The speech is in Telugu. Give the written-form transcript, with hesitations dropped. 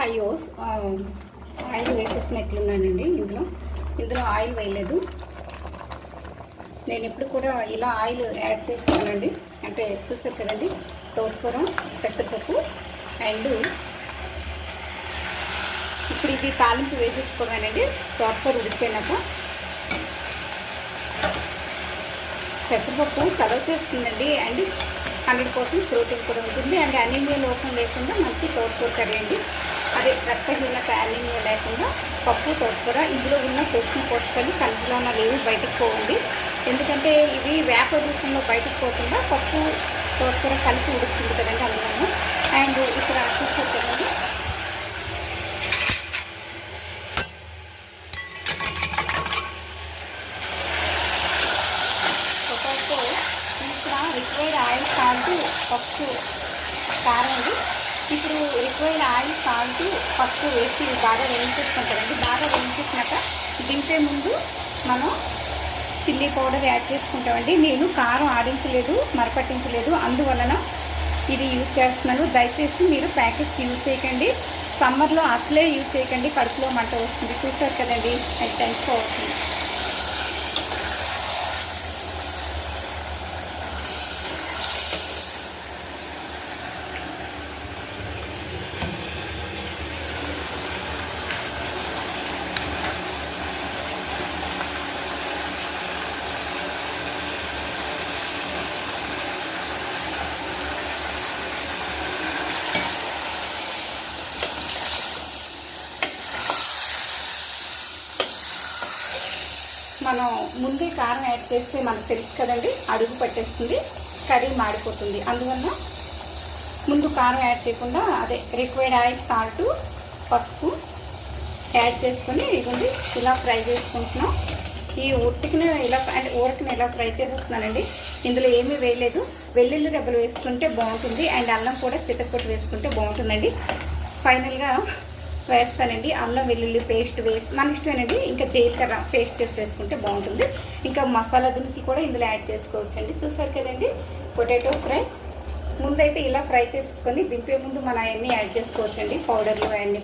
అయ్యో ఆయిల్ వేసేసినట్లున్నానండి. ఇందులో ఆయిల్ వేయలేదు. నేను ఎప్పుడు కూడా ఇలా ఆయిల్ యాడ్ చేస్తానండి. అంటే చూసారు కదండి, తోటకూర, పెసరపప్పు అండ్ ఇప్పుడు ఇది తాలింపు వేసేసుకోవాలండి. తోటకూర ఉడికిపోయినాక పెసరపప్పు సర్వ్ చేస్తుందండి. అండ్ 100% ప్రోటీన్ కూడా ఉంటుంది. అండ్ అనీమియా లోపం లేకుండా మనకి తోటకూర కర్రీ అండి. అదే రక్తహీనత, అనీమియా లేకుండా పప్పు, తోటకూర ఇందులో ఉన్న సూక్ష్మ పోషకాలు కలిసిలో ఉన్న లేవు బయటకు పోవండి. ఎందుకంటే ఇవి వేప రూపంలో బయటకు పోకుండా పప్పు, తోటకూర కలిసి ఉడుకుతుంది కదండి అందులో. అండ్ ఇక్కడ చూసుకోండి, ఇక్కడ రిక్వైర్డ్ ఆయిల్, సాల్ట్, పప్పు, కారం అండి. ఇప్పుడు రిక్వైర్డ్ ఆయిల్, సాల్ట్, పప్పు వేసి బాగా వేయించేసుకుంటారండి. బాగా వేయించేసినాక దింపే ముందు మనం చిల్లీ పౌడర్ యాడ్ చేసుకుంటామండి. నేను కారం ఆడించలేదు, మరపట్టించలేదు, అందువలన ఇది యూజ్ చేస్తున్నాను. దయచేసి మీరు ప్యాకెట్స్ యూజ్ చేయకండి. సమ్మర్లో అసలే యూజ్ చేయకండి, కడుపులో మంట వస్తుంది. చూసారు కదండి, అది తెలుసుకోవచ్చు. మనం ముందే కారం యాడ్ చేస్తే మనకు తెలుసు కదండి, అడుగు పట్టేస్తుంది, కర్రీ మాడిపోతుంది. అందువల్ల ముందు కారం యాడ్ చేయకుండా అదే రిక్వైర్డ్ ఆయిల్, సాల్ట్, పసుపు యాడ్ చేసుకొని ఇదిగోండి ఇలా ఫ్రై చేసుకుంటున్నాం. ఈ ఉట్టికిని ఇలా అంటే ఊరకిని ఇలా ఫ్రై చేసేస్తున్నానండి. ఇందులో ఏమీ వేయలేదు. వెల్లుల్లి రెబ్బలు వేసుకుంటే బాగుంటుంది. అండ్ అల్లం కూడా చితక్కొట్టి వేసుకుంటే బాగుంటుందండి. ఫైనల్గా వేస్తానండి అల్లం వెల్లుల్లి పేస్ట్ వేసి, మన ఇష్టమేనండి. ఇంకా జీలకర్ర పేస్ట్ చేసి వేసుకుంటే బాగుంటుంది. ఇంకా మసాలా దినుసులు కూడా ఇందులో యాడ్ చేసుకోవచ్చండి. చూసారు కదండి పొటాటో ఫ్రై. ముందైతే ఇలా ఫ్రై చేసేసుకొని దింపే ముందు మనం అవన్నీ యాడ్ చేసుకోవచ్చండి, పౌడర్లు అవన్నీ.